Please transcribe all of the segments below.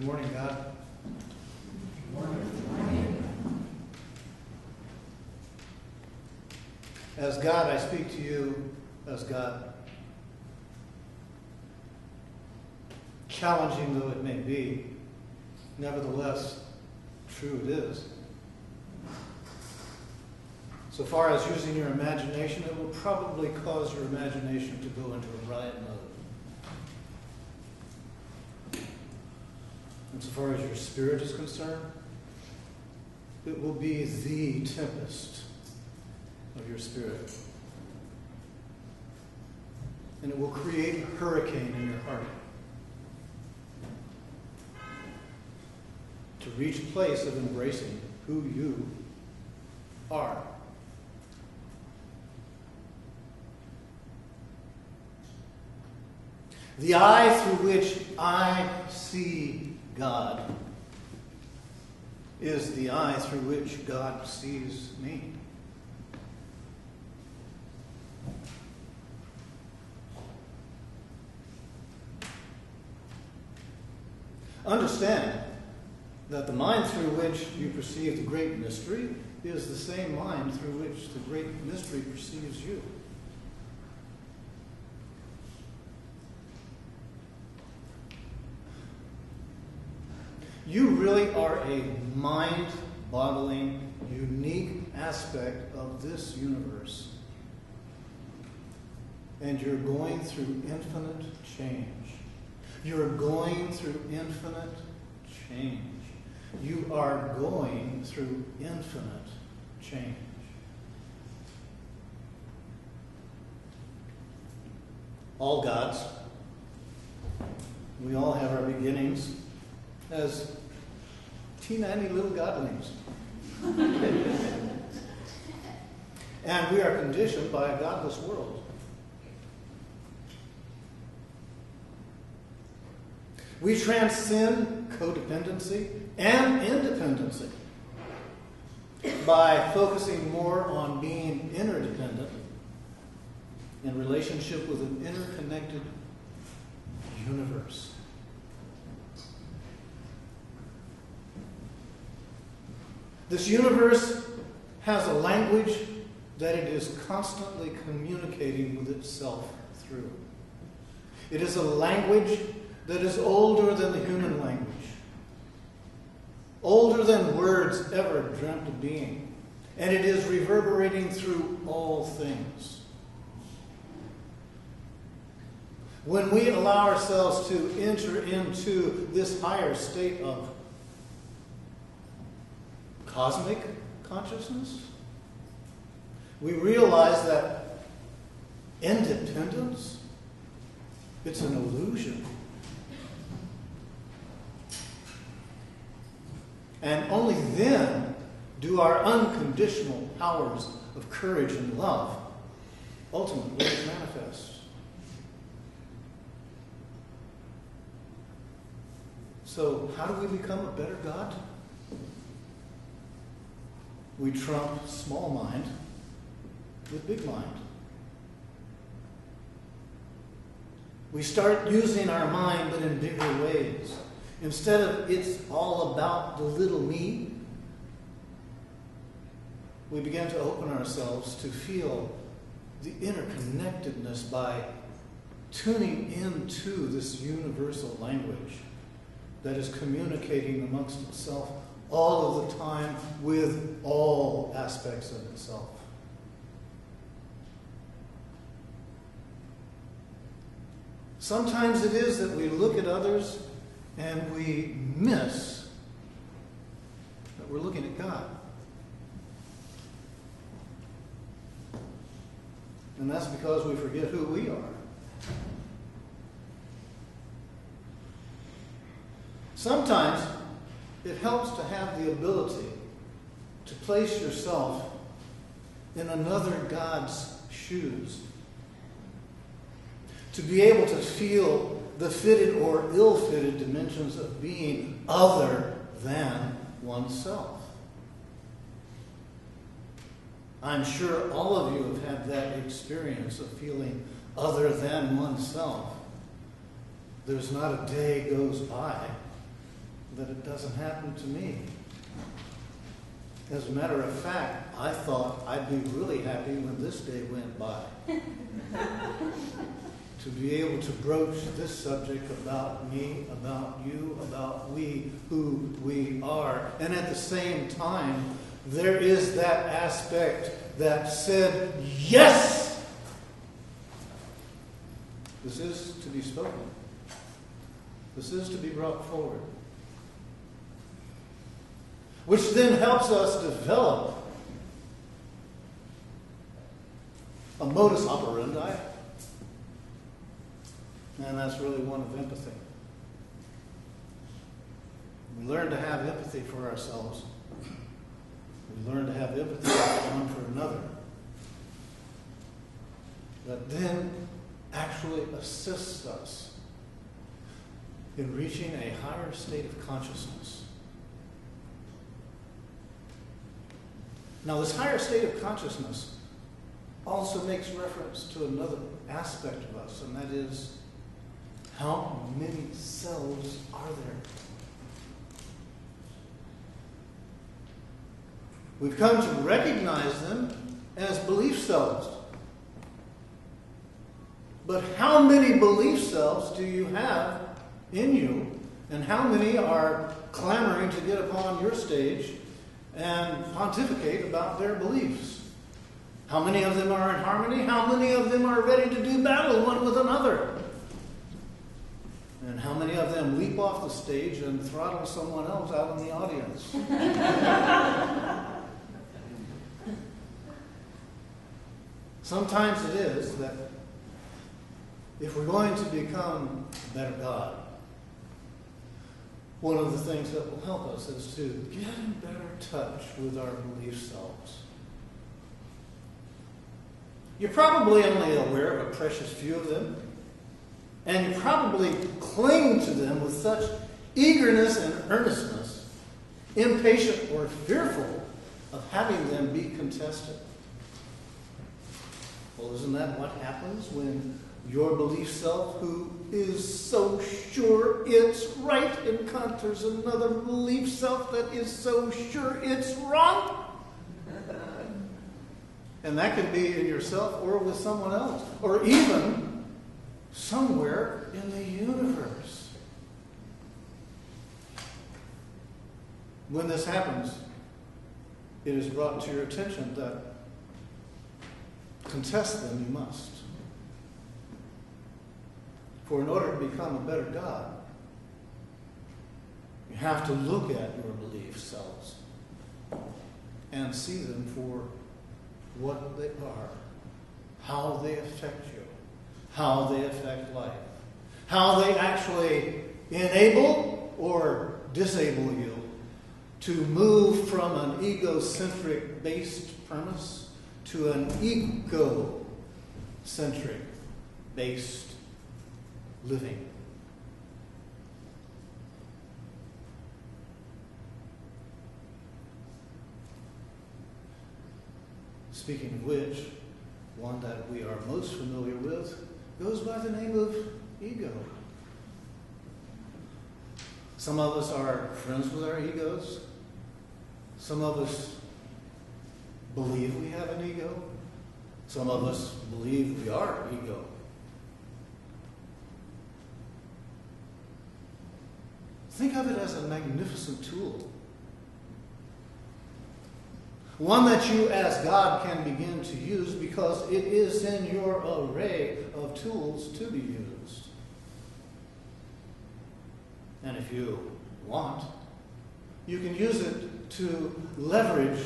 Good morning, God. Good morning. As God, I speak to you as God. Challenging though it may be, nevertheless, true it is. So far as using your imagination, it will probably cause your imagination to go into a riot mode. And so far as your spirit is concerned, it will be the tempest of your spirit. And it will create a hurricane in your heart. To reach a place of embracing who you are. The eye through which I see God is the eye through which God sees me. Understand that the mind through which you perceive the great mystery is the same mind through which the great mystery perceives you. You really are a mind-boggling, unique aspect of this universe. And you're going through infinite change. You're going through infinite change. You are going through infinite change. All gods, we all have our beginnings as teeny little godlings. And we are conditioned by a godless world. We transcend codependency and independency by focusing more on being interdependent in relationship with an interconnected universe. This universe has a language that it is constantly communicating with itself through. It is a language that is older than the human language, older than words ever dreamt of being, and it is reverberating through all things. When we allow ourselves to enter into this higher state of cosmic consciousness, we realize that independence, it's an illusion. And only then do our unconditional powers of courage and love ultimately manifest. So, how do we become a better God? We trump small mind with big mind. We start using our mind, but in bigger ways. Instead of it's all about the little me, we begin to open ourselves to feel the interconnectedness by tuning into this universal language that is communicating amongst itself all of the time with all aspects of itself. Sometimes it is that we look at others and we miss that we're looking at God. And that's because we forget who we are. Sometimes it helps to have the ability to place yourself in another God's shoes. To be able to feel the fitted or ill-fitted dimensions of being other than oneself. I'm sure all of you have had that experience of feeling other than oneself. There's not a day goes by that it doesn't happen to me. As a matter of fact, I thought I'd be really happy when this day went by. To be able to broach this subject about me, about you, about we, who we are. And at the same time, there is that aspect that said, yes! This is to be spoken. This is to be brought forward. Which then helps us develop a modus operandi. And that's really one of empathy. We learn to have empathy for ourselves. We learn to have empathy one for another. That then actually assists us in reaching a higher state of consciousness. Now, this higher state of consciousness also makes reference to another aspect of us, and that is, how many selves are there? We've come to recognize them as belief selves. But how many belief selves do you have in you, and how many are clamoring to get upon your stage and pontificate about their beliefs? How many of them are in harmony? How many of them are ready to do battle one with another? And how many of them leap off the stage and throttle someone else out in the audience? Sometimes it is that if we're going to become a better God, one of the things that will help us is to get in better touch with our belief selves. You're probably only aware of a precious few of them, and you probably cling to them with such eagerness and earnestness, impatient or fearful of having them be contested. Well, isn't that what happens when your belief self, who is so sure it's right, encounters another belief self that is so sure it's wrong? And that can be in yourself or with someone else, or even somewhere in the universe. When this happens, it is brought to your attention that contest them you must. For in order to become a better God, you have to look at your belief selves and see them for what they are, how they affect you, how they affect life, how they actually enable or disable you to move from an egocentric based premise to an ego-centric based living. Speaking of which, one that we are most familiar with goes by the name of ego. Some of us are friends with our egos. Some of us believe we have an ego. Some of us believe we are ego. Think of it as a magnificent tool. One that you as God can begin to use because it is in your array of tools to be used. And if you want, you can use it to leverage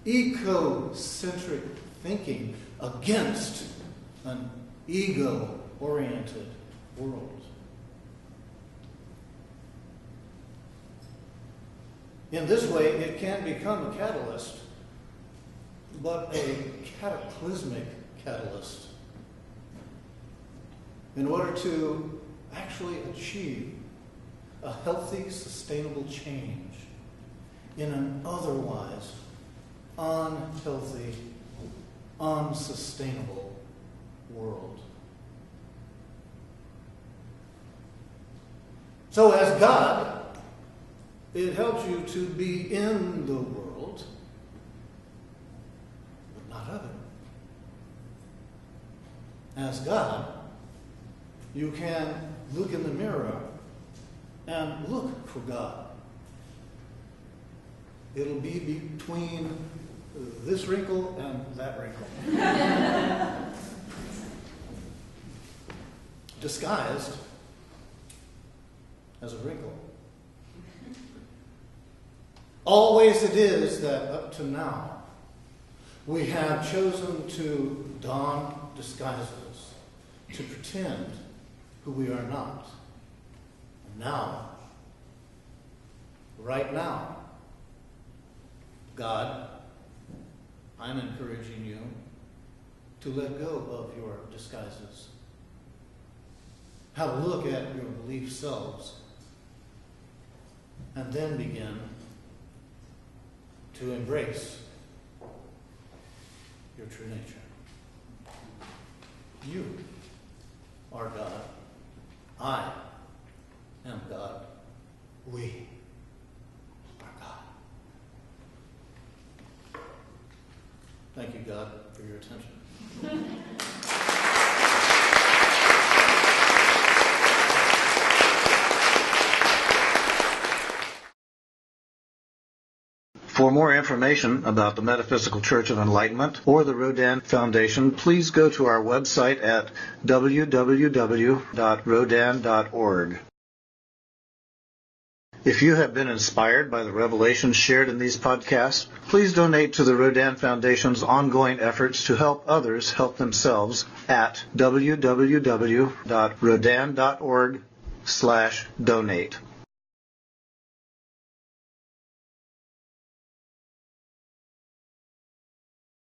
egocentric thinking against an ego-oriented world. In this way, it can become a catalyst, but a cataclysmic catalyst, in order to actually achieve a healthy, sustainable change in an otherwise unhealthy, unsustainable world. So as God, It helps you to be in the world, but not of it. As God, you can look in the mirror and look for God. It'll be between this wrinkle and that wrinkle. Disguised as a wrinkle. Always it is that up to now we have chosen to don disguises, to pretend who we are not. And now, right now, God, I'm encouraging you to let go of your disguises. Have a look at your belief selves, and then begin to embrace your true nature. You are God. I am God. We are God. Thank you, God, for your attention. For more information about the Metaphysical Church of Enlightenment or the Rodin Foundation, please go to our website at www.rodin.org. If you have been inspired by the revelations shared in these podcasts, please donate to the Rodin Foundation's ongoing efforts to help others help themselves at www.rodin.org/donate.